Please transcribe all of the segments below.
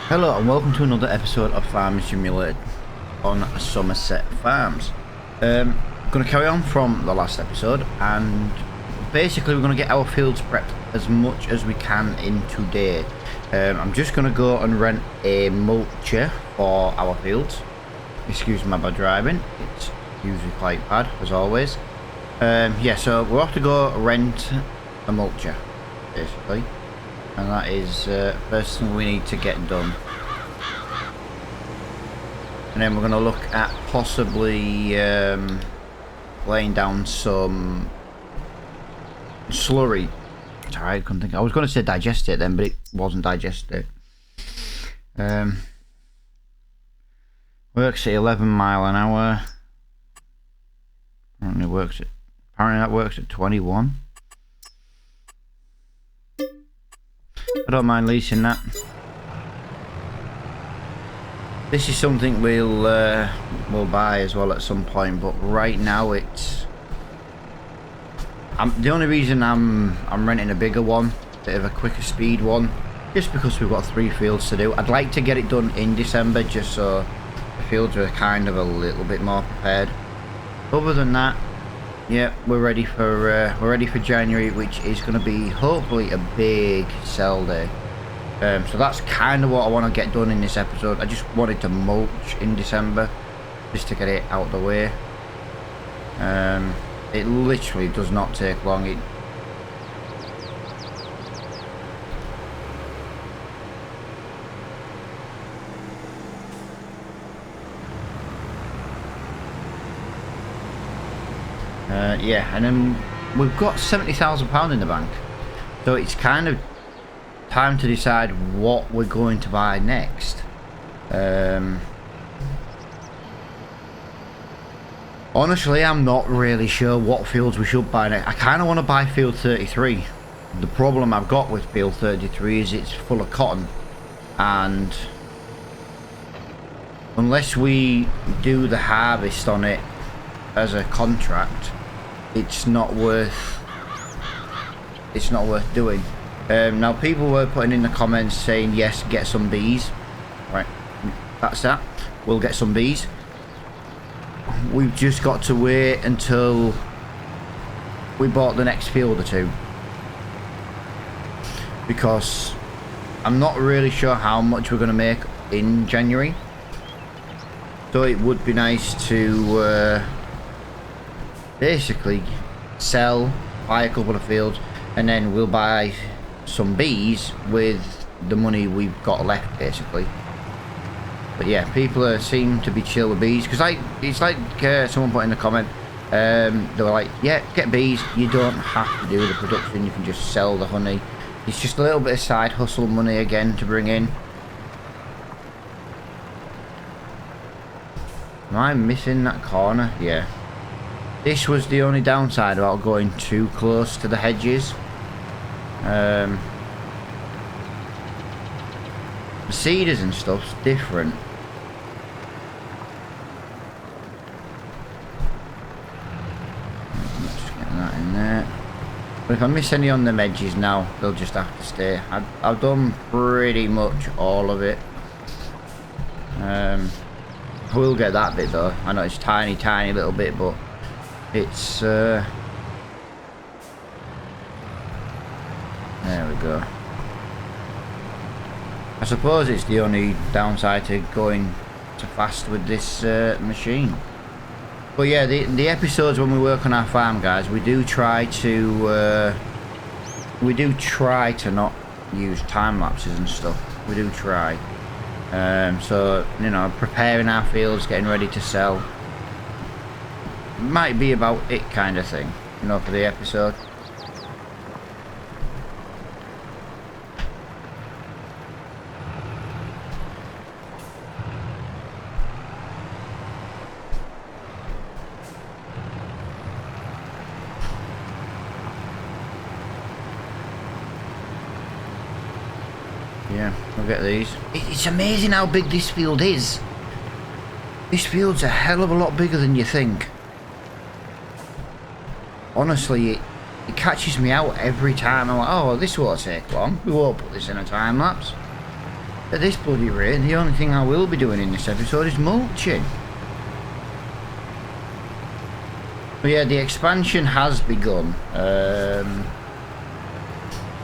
Hello and welcome to another episode of Farming Simulator on Somerset Farms. Going to carry on from the last episode, and basically we're going to get our fields prepped as much as we can in today. I'm just going to go and rent a mulcher for our fields. Excuse my bad driving, it's usually quite bad as always. Yeah, so we'll have to go rent a mulcher basically. And that is first thing we need to get done. And then we're going to look at possibly laying down some slurry. Sorry, I couldn't think. I was going to say digest it then, but it wasn't digested. Works at 11 mile an hour. Apparently that works at 21. I don't mind leasing that. This is something we'll buy as well at some point, but right now it's. The only reason I'm renting a bigger one, bit of a quicker speed one, just because we've got 3 fields to do. I'd like to get it done in December, just so the fields are kind of a little bit more prepared. Other than that, yeah, we're ready for January, which is going to be hopefully a big sell day. So that's kind of what I want to get done in this episode. I just wanted to mulch in December, just to get it out of the way. It literally does not take long. Yeah, and then we've got £70,000 in the bank, so it's kind of time to decide what we're going to buy next. Honestly, I'm not really sure what fields we should buy next. I kind of want to buy field 33. The problem I've got with field 33 is it's full of cotton, and unless we do the harvest on it as a contract, it's not worth doing. Now people were putting in the comments saying yes, get some bees. Right, that's that. We'll get some bees. We've just got to wait until we bought the next field or two, because I'm not really sure how much we're going to make in January. So it would be nice to basically sell, buy a couple of fields, and then we'll buy some bees with the money we've got left basically. But yeah, people seem to be chill with bees, because it's like someone put in the comment, they were like, yeah, get bees, you don't have to do the production, you can just sell the honey. It's just a little bit of side hustle money again to bring in. Am I missing that corner? Yeah. This was the only downside about going too close to the hedges. The seeders and stuff's different. I'm just getting that in there. But if I miss any on the edges now, they'll just have to stay. I've done pretty much all of it. I will get that bit though. I know it's tiny little bit, but it's there we go. I suppose it's the only downside to going too fast with this machine. But yeah, the episodes when we work on our farm, guys, we do try to not use time lapses and stuff. We do try. So you know, preparing our fields, getting ready to sell, might be about it kind of thing, you know, for the episode. Yeah, we'll get these. It's amazing how big this field is. This field's a hell of a lot bigger than you think. Honestly, it catches me out every time. I'm like, oh, this won't take long. We won't put this in a time lapse. At this bloody rate, the only thing I will be doing in this episode is mulching. But yeah, the expansion has begun.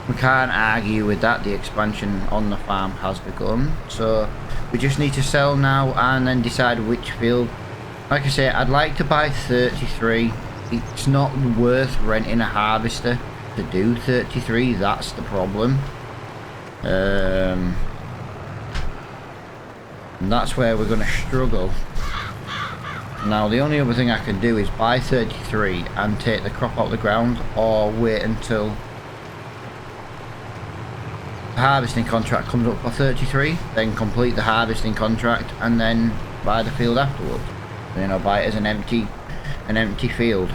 We can't argue with that. The expansion on the farm has begun. So we just need to sell now and then decide which field. Like I say, I'd like to buy 33. It's not worth renting a harvester to do 33. That's the problem. And that's where we're going to struggle. Now the only other thing I can do is buy 33 and take the crop out of the ground, or wait until the harvesting contract comes up for 33, then complete the harvesting contract and then buy the field afterwards. You know, buy it as an empty field.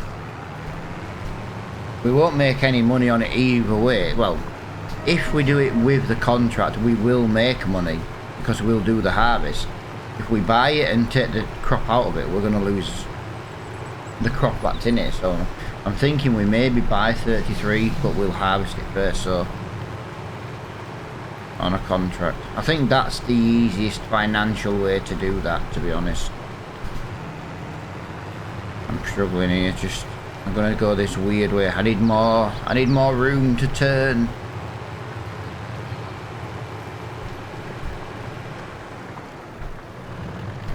We won't make any money on it either way. Well, if we do it with the contract, we will make money because we'll do the harvest. If we buy it and take the crop out of it, we're going to lose the crop that's in it. So I'm thinking we maybe buy 33, but we'll harvest it first. So on a contract, I think that's the easiest financial way to do that, to be honest. I'm struggling here. I'm going to go this weird way. I need more room to turn.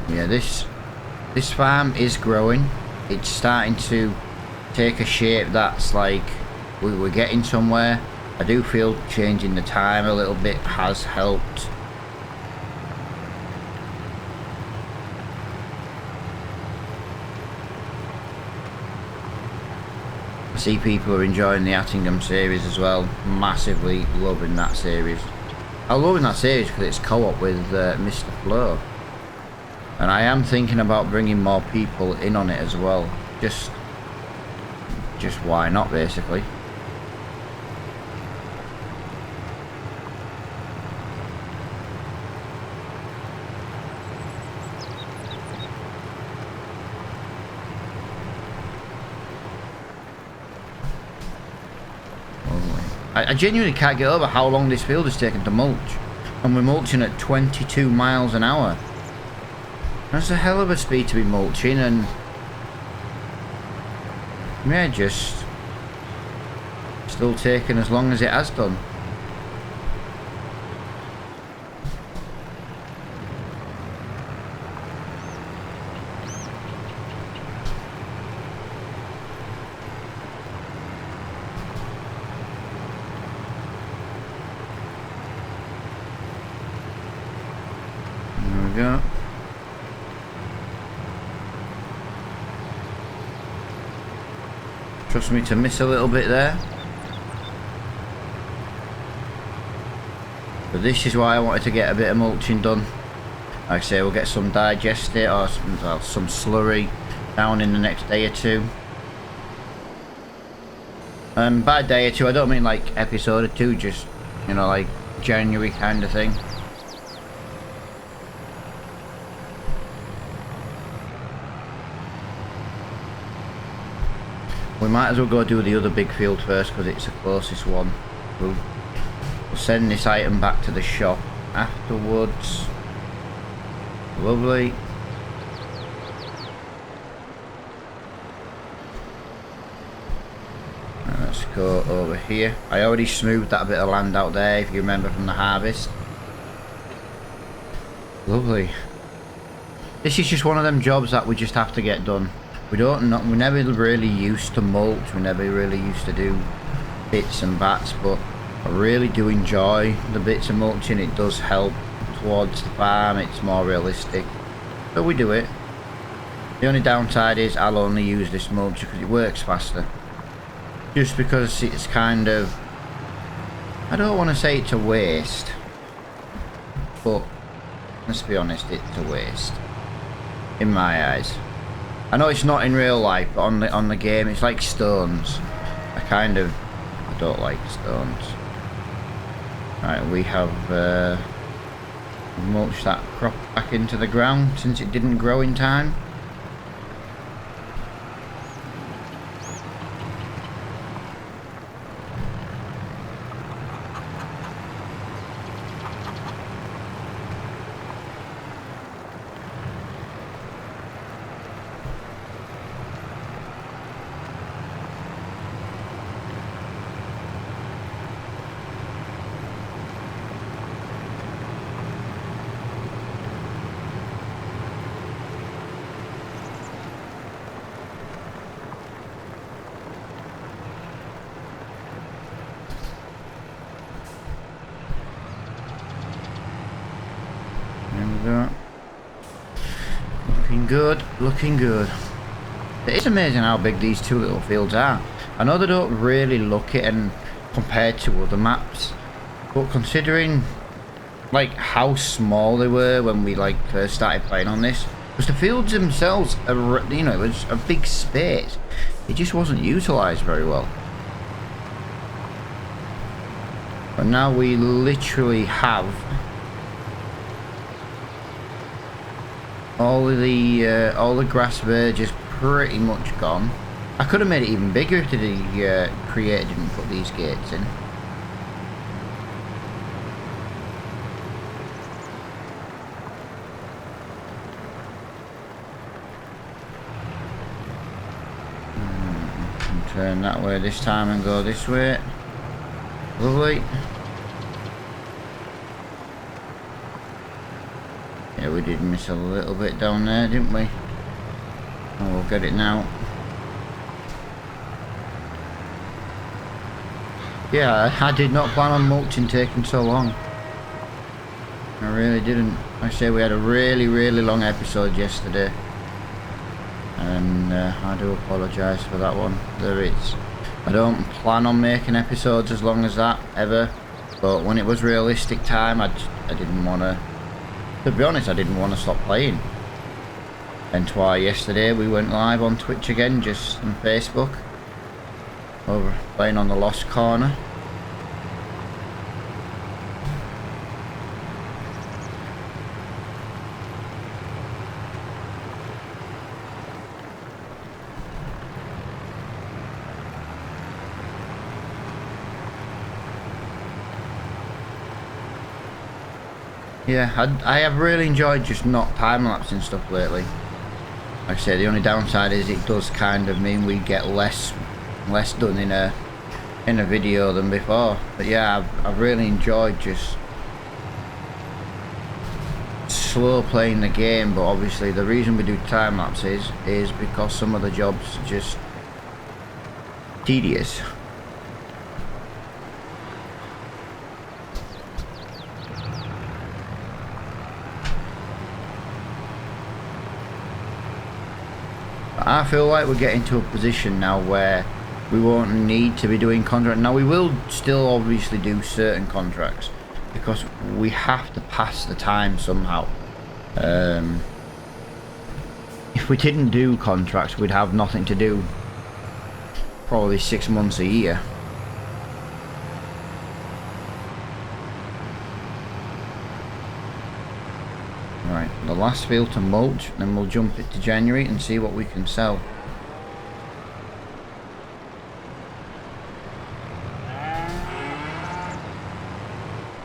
Yeah, this farm is growing. It's starting to take a shape that's like we're getting somewhere. I do feel changing the time a little bit has helped. I see people are enjoying the Attingham series as well. Massively loving that series. I'm loving that series because it's co-op with Mr. Flo. And I am thinking about bringing more people in on it as well. Just why not, basically. I genuinely can't get over how long this field has taken to mulch. And we're mulching at 22 miles an hour. That's a hell of a speed to be mulching, and yeah, just still taking as long as it has done. There we go. Trust me to miss a little bit there. But this is why I wanted to get a bit of mulching done. Like I say, we'll get some digestate or some slurry down in the next day or two. And by day or two, I don't mean like episode or two, just, you know, like January kind of thing. We might as well go do the other big field first because it's the closest one. We'll send this item back to the shop afterwards. Lovely. And let's go over here. I already smoothed that bit of land out there, if you remember from the harvest. Lovely. This is just one of them jobs that we just have to get done. We never really used to mulch, we never really used to do bits and bats, but I really do enjoy the bits of mulching. It does help towards the farm, it's more realistic, but we do it. The only downside is I'll only use this mulcher because it works faster. Just because it's kind of, I don't want to say it's a waste, but let's be honest, it's a waste in my eyes. I know it's not in real life, but on the game it's like stones. I don't like stones. Right, we have mulched that crop back into the ground since it didn't grow in time. we go. Looking good, looking good. It is amazing how big these two little fields are. I know they don't really look it and compared to other maps, but considering like how small they were when we like first started playing on this, because the fields themselves are, you know, it was a big space. It just wasn't utilised very well. But now we literally have all the grass verge is pretty much gone. I could have made it even bigger if the creator didn't put these gates in. Turn that way this time and go this way. Lovely. Yeah, we did miss a little bit down there, didn't we? Oh, we'll get it now. Yeah, I did not plan on mulching taking so long. I really didn't. Like I say, we had a really long episode yesterday. And I do apologise for that one. I don't plan on making episodes as long as that, ever. But when it was realistic time, I didn't want to be honest, I didn't want to stop playing. Hence why yesterday we went live on Twitch again, just on Facebook. Over playing on the Lost Corner. Yeah, I have really enjoyed just not time-lapsing stuff lately. Like I say, the only downside is it does kind of mean we get less done in a video than before. But yeah, I've really enjoyed just slow playing the game. But obviously the reason we do time-lapses is because some of the jobs are just tedious. I feel like we're getting to a position now where we won't need to be doing contracts. Now we will still obviously do certain contracts because we have to pass the time somehow. If we didn't do contracts, we'd have nothing to do probably 6 months a year. Right, the last field to mulch, then we'll jump it to January and see what we can sell.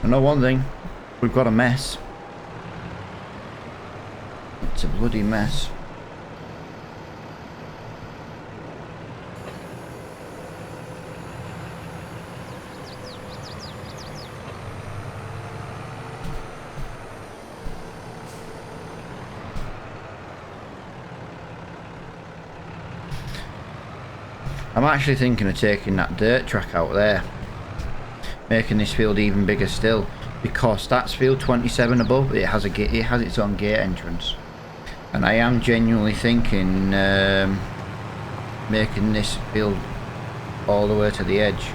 I know one thing, we've got a mess. It's a bloody mess. I'm actually thinking of taking that dirt track out there, making this field even bigger still, because that's field 27 above. It has a gate, it has its own gate entrance, and I am genuinely thinking making this field all the way to the edge.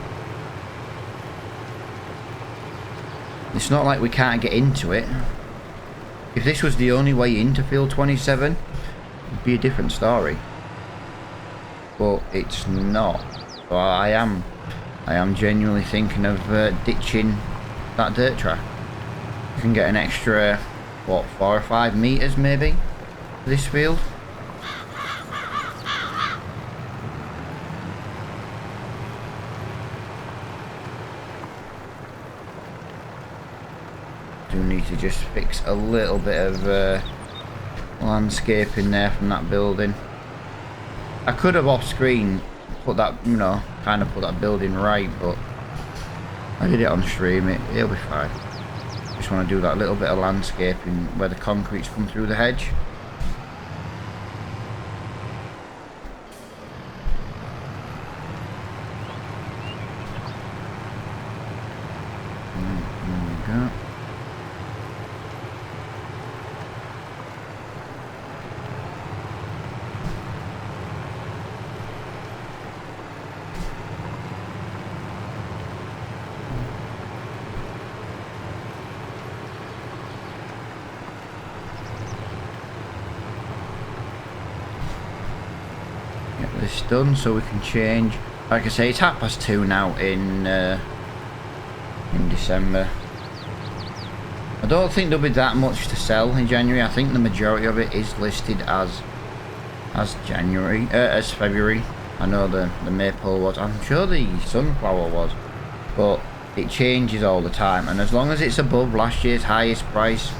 It's not like we can't get into it. If this was the only way into field 27, it'd be a different story. But it's not. So I am genuinely thinking of ditching that dirt track. You can get an extra, what, 4 or 5 meters maybe for this field. Do need to just fix a little bit of landscaping there from that building. I could have off screen put that, you know, kind of put that building right, but I did it on stream. It'll be fine. Just want to do that little bit of landscaping where the concrete's come through the hedge. There we go. this done so we can change. Like I say, it's 2:30 now in December. I don't think there'll be that much to sell in January. I think the majority of it is listed as February. I know the maple was. I'm sure the sunflower was, but it changes all the time. And as long as it's above last year's highest price,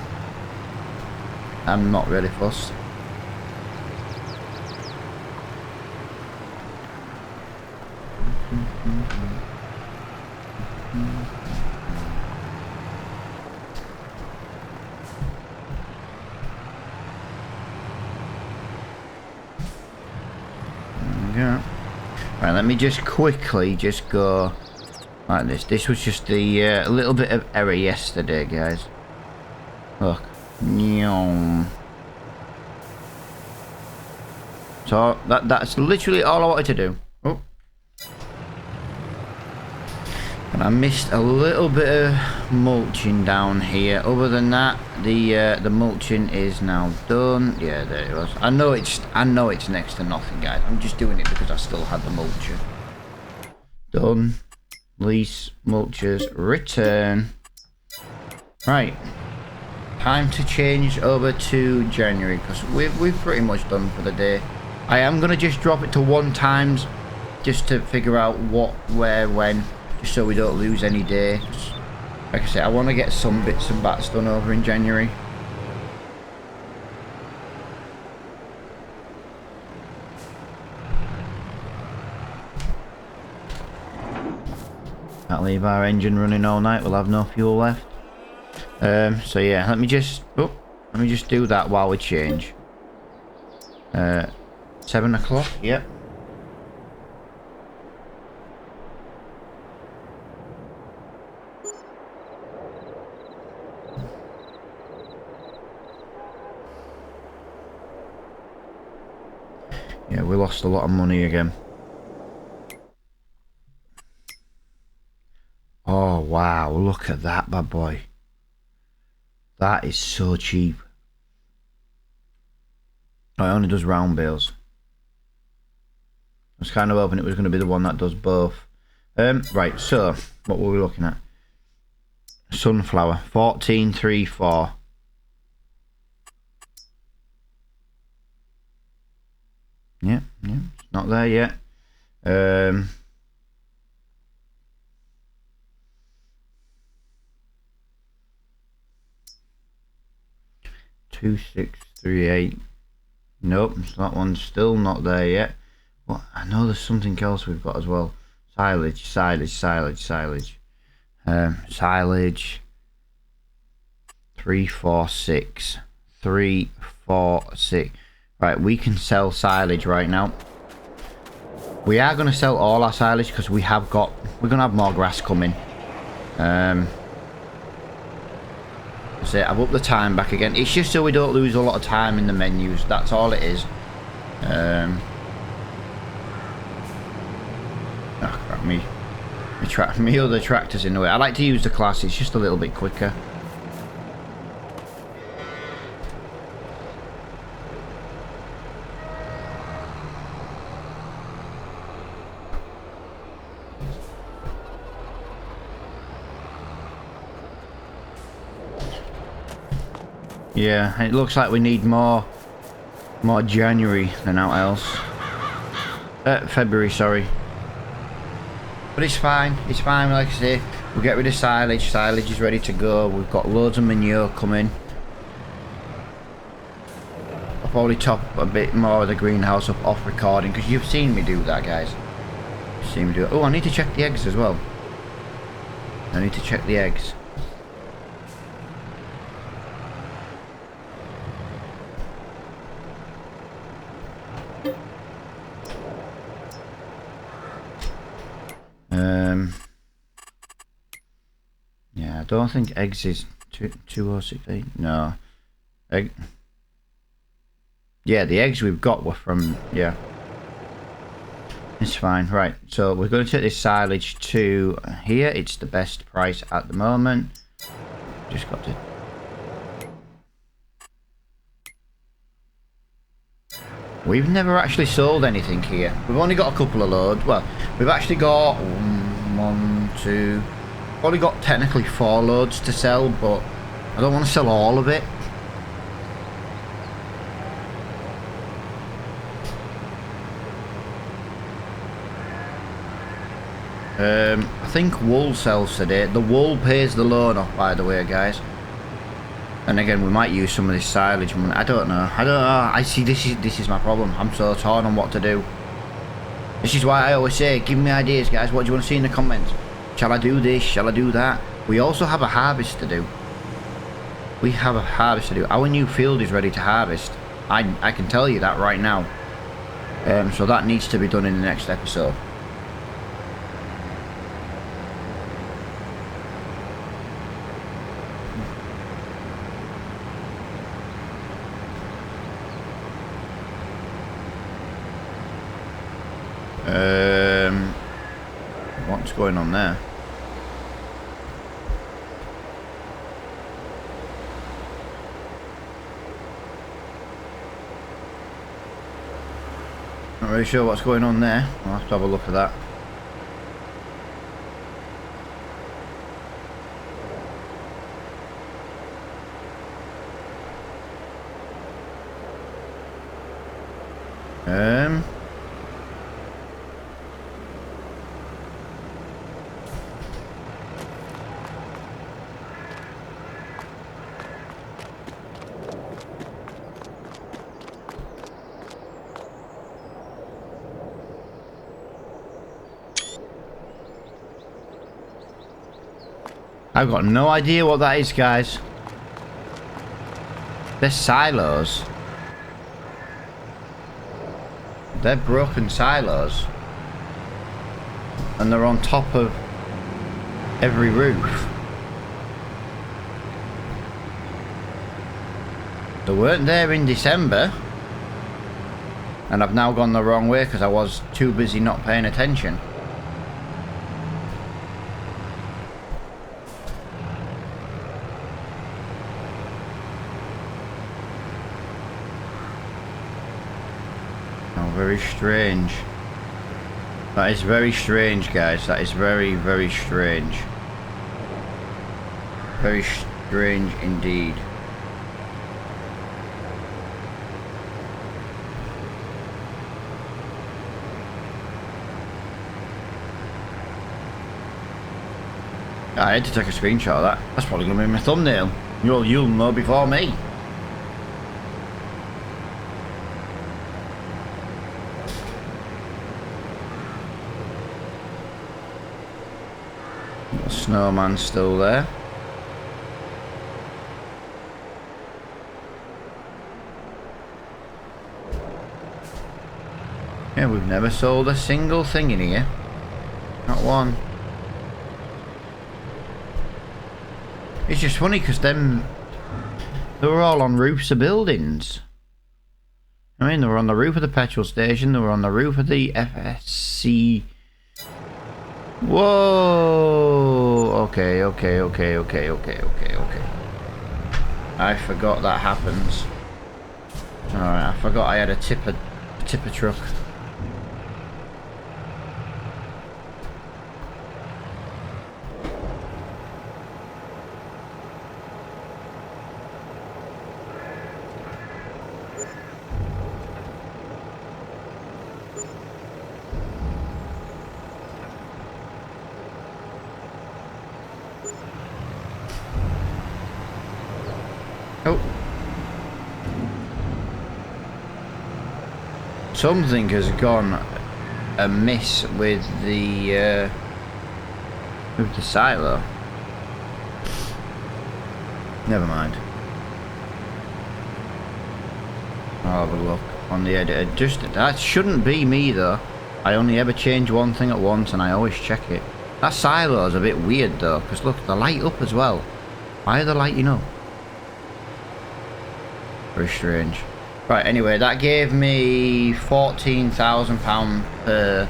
I'm not really fussed. Right, let me just quickly go like this. This was just the little bit of error yesterday, guys. Look. So that's literally all I wanted to do. Oh. And I missed a little bit of mulching down here. Other than that, the mulching is now done. Yeah, there it was. I know it's next to nothing, guys. I'm just doing it because I still had the mulcher. Done. Lease mulchers return. Right. Time to change over to January because we've pretty much done for the day. I am gonna just drop it to 1 times just to figure out what, where, when. Just so we don't lose any day. Like I said, I want to get some bits and bats done over in January. That'll leave our engine running all night. We'll have no fuel left. So yeah, let me just do that while we change. 7 o'clock. Yep. Yeah, we lost a lot of money again. Oh, wow. Look at that bad boy. That is so cheap. Oh, it only does round bales. I was kind of hoping it was going to be the one that does both. Right, so, what were we looking at? Sunflower, 1434. Yeah, it's not there yet. 2638. Nope, that one's still not there yet. What? I know there's something else we've got as well. Silage. Silage 346. 346. Right, we can sell silage right now. We are going to sell all our silage because we're going to have more grass coming. So I've upped the time back again. It's just so we don't lose a lot of time in the menus. That's all it is. Oh crap, me other tractor's in the way. I like to use the class. It's just a little bit quicker. Yeah, it looks like we need more January than out else. February, sorry. But it's fine. It's fine. Like I say, we'll get rid of silage. Silage is ready to go. We've got loads of manure coming. I'll probably top a bit more of the greenhouse up off recording because you've seen me do that, guys. You've seen me do it. Oh, I need to check the eggs as well. I need to check the eggs. Yeah, I don't think eggs is 2068. No. Yeah, the eggs we've got were from, yeah. It's fine. Right, so we're going to take this silage to here. It's the best price at the moment. Just got to... We've never actually sold anything here. We've only got a couple of loads. Well, we've actually got one, two... Only got technically 4 loads to sell, but I don't want to sell all of it. I think wool sells today. The wool pays the loan off, by the way, guys. And again, we might use some of this silage money. I don't know. I see, this is my problem. I'm so torn on what to do. This is why I always say, give me ideas, guys. What do you want to see in the comments? Shall I do this? Shall I do that? We also have a harvest to do. We have a harvest to do. Our new field is ready to harvest. I can tell you that right now. So that needs to be done in the next episode. What's going on there? Not really sure what's going on there. I'll have to have a look at that. I've got no idea what that is, guys. They're silos. They're broken silos. And they're on top of every roof. They weren't there in December. And I've now gone the wrong way because I was too busy not paying attention. Very strange. That is very strange, guys. That is very, very strange. Very strange indeed. I had to take a screenshot of that. That's probably going to be my thumbnail. You'll know before me. Snowman still there. Yeah, we've never sold a single thing in here. Not one. It's just funny because they were all on roofs of buildings. I mean, they were on the roof of the petrol station, they were on the roof of the FSC. Whoa! Okay. I forgot that happens. Alright, I forgot I had a tipper truck. Oh. Something has gone amiss with the silo. Never mind. I'll have a look on the editor. Just that shouldn't be me though. I only ever change one thing at once and I always check it. That silo is a bit weird though, because look, they light up as well. Why are they lighting up? Very strange. Right, anyway, that gave me £14,000 per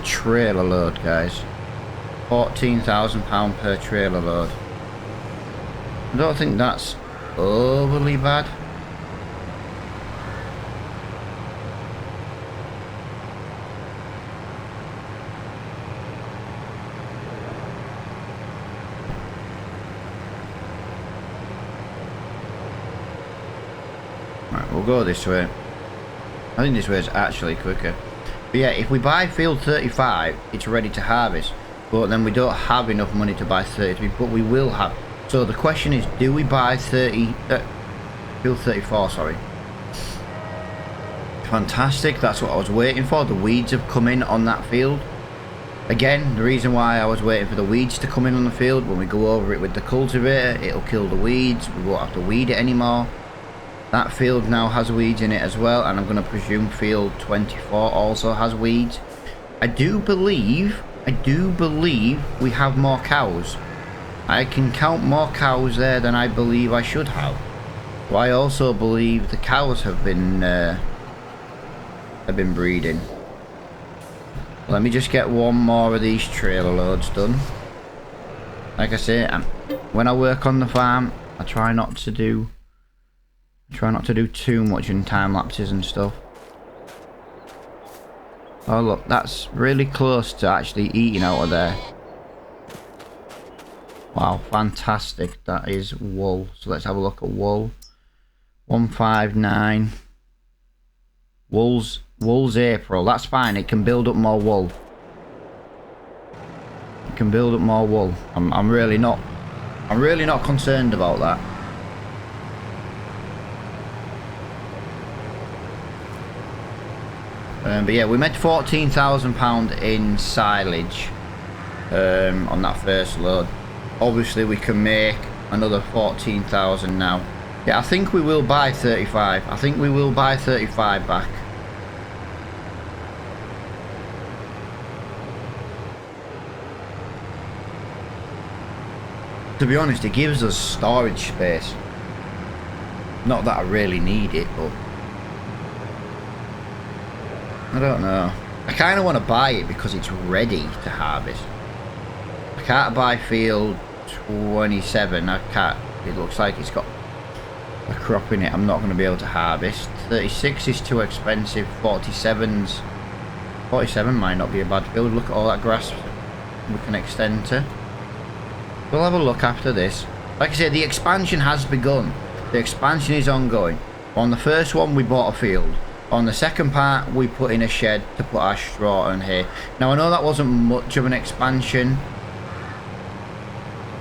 trailer load, guys. £14,000 per trailer load. I don't think that's overly bad. Right, we'll go this way. I think this way is actually quicker. But yeah, if we buy field 35, it's ready to harvest. But then we don't have enough money to buy 33, but we will have. So the question is, do we buy field 34, sorry. Fantastic, that's what I was waiting for. The weeds have come in on that field. Again, the reason why I was waiting for the weeds to come in on the field, when we go over it with the cultivator, it'll kill the weeds. We won't have to weed it anymore. That field now has weeds in it as well, and I'm going to presume field 24 also has weeds. I do believe we have more cows. I can count more cows there than I believe I should have. But I also believe the cows have been breeding. Let me just get one more of these trailer loads done. Like I say, when I work on the farm, I try not to do too much in time lapses and stuff. Oh look, that's really close to actually eating out of there. Wow, fantastic. That is wool. So let's have a look at wool. 159. Wool's April. That's fine. It can build up more wool. It can build up more wool. I'm really not concerned about that. But yeah, we made £14,000 in silage on that first load. Obviously, we can make another 14,000 now. Yeah, I think we will buy 35. I think we will buy 35 back. To be honest, it gives us storage space. Not that I really need it, but I don't know. I kind of want to buy it because it's ready to harvest. I can't buy field 27. I can't. It looks like it's got a crop in it. I'm not going to be able to harvest. 36 is too expensive. 47 might not be a bad field. Look at all that grass we can extend to. We'll have a look after this. Like I said, the expansion has begun. The expansion is ongoing. On the first one, we bought a field. On the second part, we put in a shed to put our straw and hay. Now, I know that wasn't much of an expansion,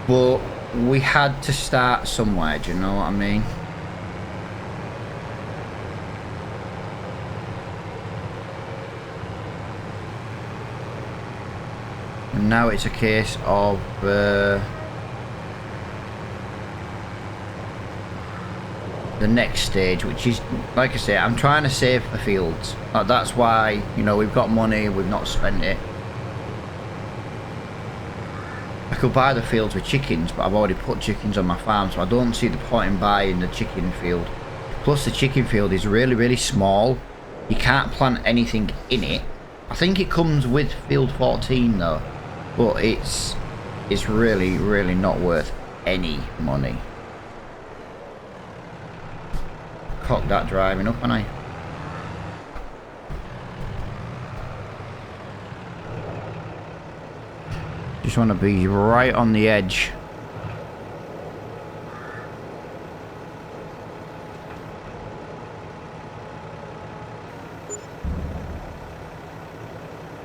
but we had to start somewhere, do you know what I mean? And now it's a case of the next stage, which is, like I say, I'm trying to save for fields. That's why, you know, we've got money, we've not spent it. I could buy the fields with chickens, but I've already put chickens on my farm, so I don't see the point in buying the chicken field. Plus the chicken field is really, really small. You can't plant anything in it. I think it comes with field 14 though, but it's really, really not worth any money. Cock that driving up, haven't I? Just want to be right on the edge.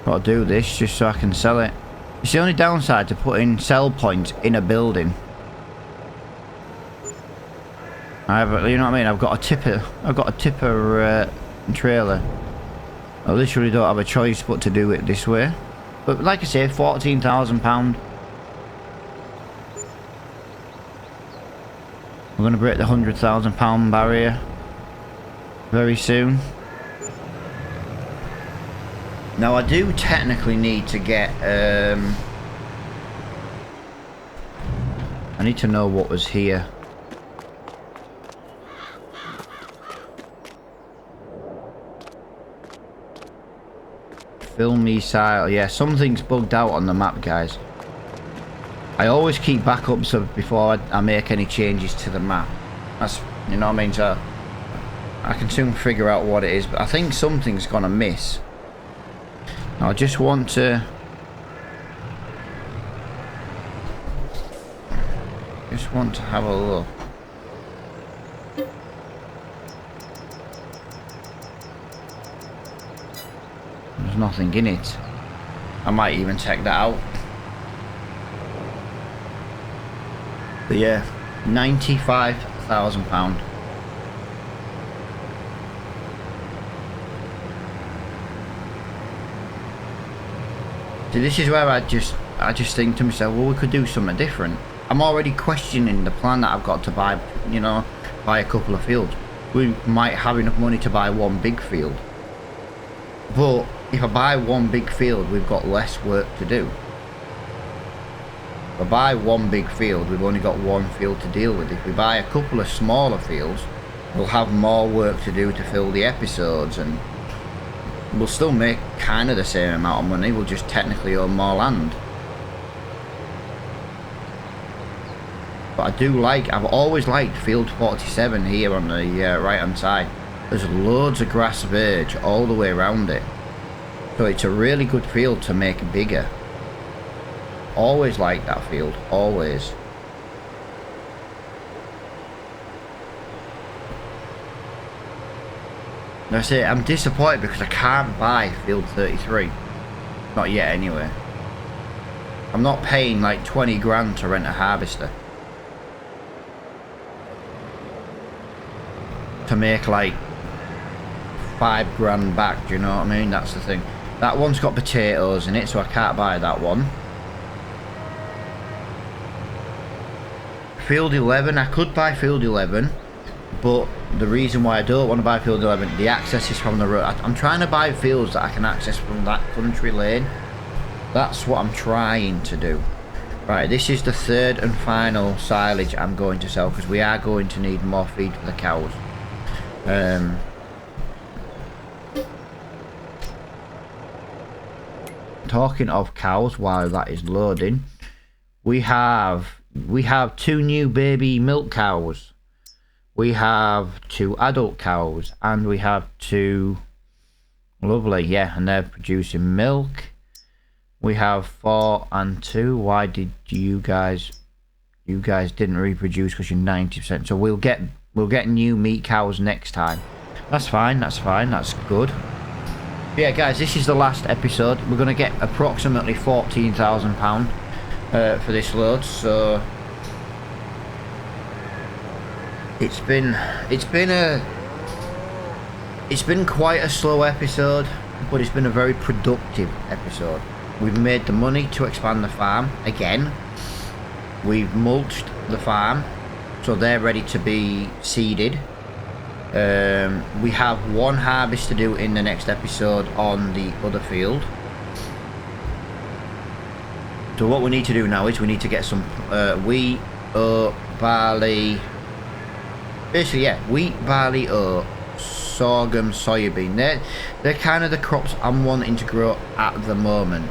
Got to do this just so I can sell it. It's the only downside to putting sell points in a building. You know what I mean? I've got a tipper trailer. I literally don't have a choice but to do it this way. But like I say, £14,000. We're going to break the £100,000 barrier very soon. Now I do technically need to get I need to know what was here. Film missile. Yeah, something's bugged out on the map, guys. I always keep backups of before I make any changes to the map. That's, you know what I mean? So I can soon figure out what it is, but I think something's gonna miss. I just want to have a look. There's nothing in it. I might even take that out. But yeah, £95,000. See, this is where I just think to myself, well, we could do something different. I'm already questioning the plan that I've got to buy, you know, buy a couple of fields. We might have enough money to buy one big field. But if I buy one big field, we've got less work to do. If I buy one big field, we've only got one field to deal with. If we buy a couple of smaller fields, we'll have more work to do to fill the episodes, and we'll still make kind of the same amount of money. We'll just technically own more land. But I've always liked field 47 here on the right hand side. There's loads of grass verge all the way around it, so it's a really good field to make bigger. Always like that field, always. That's it. I'm disappointed because I can't buy field 33. Not yet anyway. I'm not paying like 20 grand to rent a harvester to make like 5 grand back, do you know what I mean? That's the thing. That one's got potatoes in it, so I can't buy that one. Field 11, I could buy field 11, but the reason why I don't want to buy field 11, the access is from the road. I'm trying to buy fields that I can access from that country lane. That's what I'm trying to do. Right, this is the third and final silage I'm going to sell, because we are going to need more feed for the cows. Talking of cows, while that is loading, we have 2 new baby milk cows, we have 2 adult cows, and we have 2 lovely, yeah, and they're producing milk. We have 4 and 2. Why did you guys didn't reproduce? Because you're 90%. So we'll get new meat cows next time. That's fine, that's good. Yeah guys, this is the last episode. We're gonna get approximately £14,000 for this load, so it's been quite a slow episode, but it's been a very productive episode. We've made the money to expand the farm again. We've mulched the farm, so they're ready to be seeded. We have 1 harvest to do in the next episode on the other field. So what we need to do now is we need to get some wheat, oat, barley. Basically, yeah, wheat, barley, oat, sorghum, soybean. They're kind of the crops I'm wanting to grow at the moment.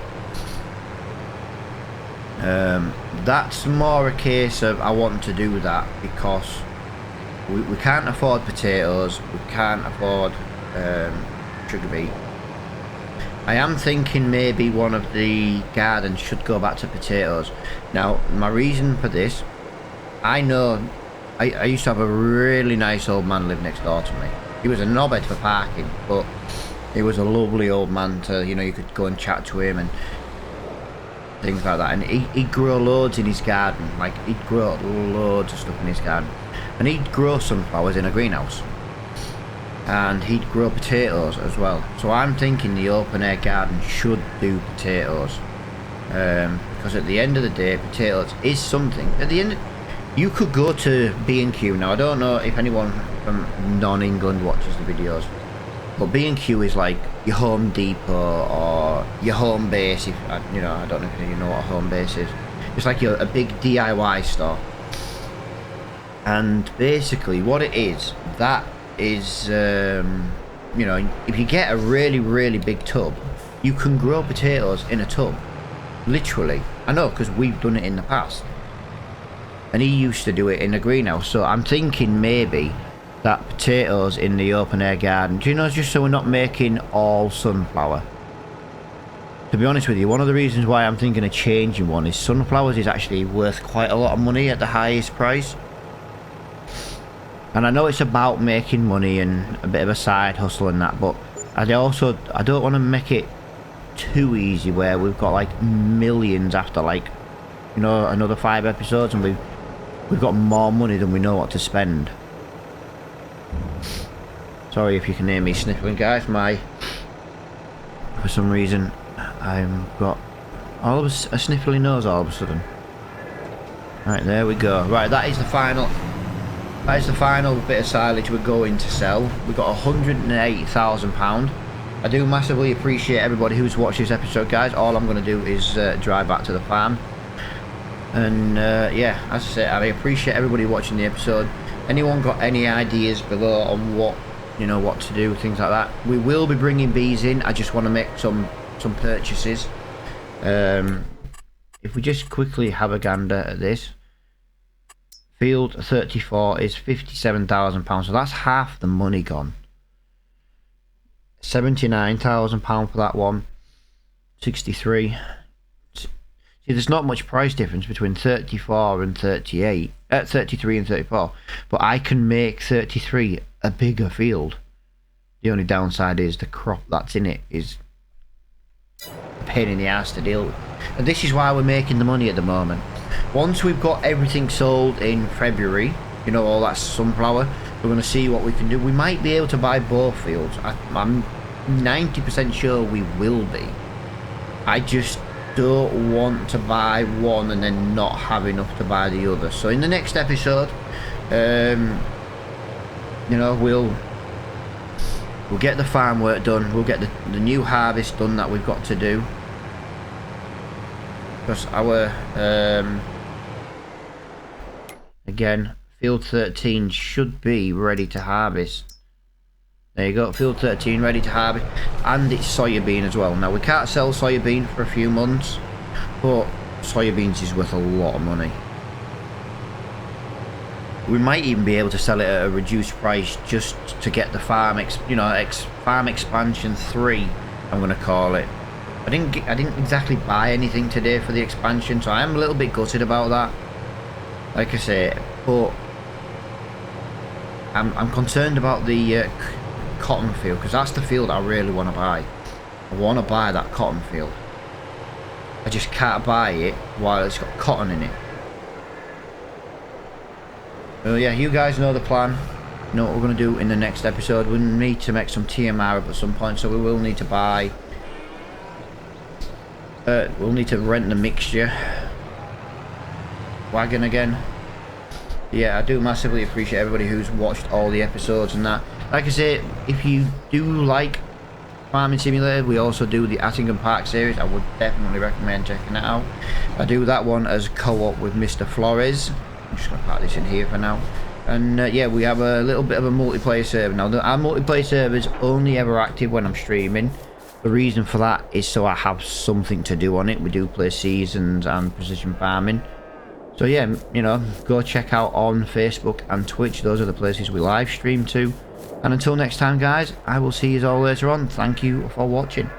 That's more a case of I want to do that because we can't afford potatoes, we can't afford sugar beet. I am thinking maybe one of the gardens should go back to potatoes. Now, my reason for this, I know I used to have a really nice old man live next door to me. He was a knobhead for parking, but he was a lovely old man to, you know, you could go and chat to him and things like that. And he'd grow loads in his garden. Like, he'd grow loads of stuff in his garden. And he'd grow sunflowers in a greenhouse. And he'd grow potatoes as well. So I'm thinking the open air garden should do potatoes. Because at the end of the day, potatoes is something. At the end, you could go to B&Q. Now, I don't know if anyone from non-England watches the videos, but B&Q is like your Home Depot or your home base. If you know, I don't know if you know what a home base is. It's like a big DIY store. And basically, what it is, that is, you know, if you get a really big tub, you can grow potatoes in a tub. Literally, I know, because we've done it in the past. And he used to do it in a greenhouse. So I'm thinking maybe that potatoes in the open air garden, do you know, just so we're not making all sunflower. To be honest with you, one of the reasons why I'm thinking of changing one is sunflowers is actually worth quite a lot of money at the highest price. And I know it's about making money and a bit of a side hustle and that, but I don't want to make it too easy where we've got like millions after like, you know, another 5 episodes, and we've got more money than we know what to spend. Sorry if you can hear me sniffling, guys. For some reason I've got all of a sniffly nose all of a sudden. Right, there we go. Right, that is the final bit of silage we're going to sell. We've got £180,000. I do massively appreciate everybody who's watched this episode, guys. All I'm going to do is drive back to the farm. And yeah, as I say, I appreciate everybody watching the episode. Anyone got any ideas below on what, you know, what to do, things like that? We will be bringing bees in. I just want to make some purchases. If we just quickly have a gander at this, field 34 is £57,000, so that's half the money gone. £79,000 for that one. 63. See, there's not much price difference between 34 and 38. 33 and 34, but I can make 33 a bigger field. The only downside is the crop that's in it is a pain in the ass to deal with, and this is why we're making the money at the moment. Once we've got everything sold in February, you know, all that sunflower, we're going to see what we can do. We might be able to buy both fields. I'm 90% sure we will be. I just don't want to buy one and then not have enough to buy the other. So in the next episode, you know, we'll get the farm work done. We'll get the new harvest done that we've got to do, because our again, field 13 should be ready to harvest. There you go, field 13 ready to harvest, and it's soybean as well. Now we can't sell soybean for a few months, but soybeans is worth a lot of money. We might even be able to sell it at a reduced price just to get the farm, farm expansion 3. I'm going to call it. I didn't exactly buy anything today for the expansion, so I am a little bit gutted about that. Like I say, but I'm concerned about the cotton field, because that's the field I really want to buy. I want to buy that cotton field. I just can't buy it while it's got cotton in it. Well, yeah, you guys know the plan. You know what we're going to do in the next episode. We need to make some TMR up at some point, so we will need to buy... we'll need to rent the mixture wagon again. Yeah, I do massively appreciate everybody who's watched all the episodes and that. Like I say, if you do like Farming Simulator, we also do the Attingham Park series. I would definitely recommend checking that out. I do that one as co-op with Mr. Flores. I'm just going to park this in here for now. And yeah, we have a little bit of a multiplayer server now. Our multiplayer server is only ever active when I'm streaming. The reason for that is so I have something to do on it. We do play seasons and precision farming. So yeah, you know, go check out on Facebook and Twitch. Those are the places we live stream to. And until next time, guys, I will see you all later on. Thank you for watching.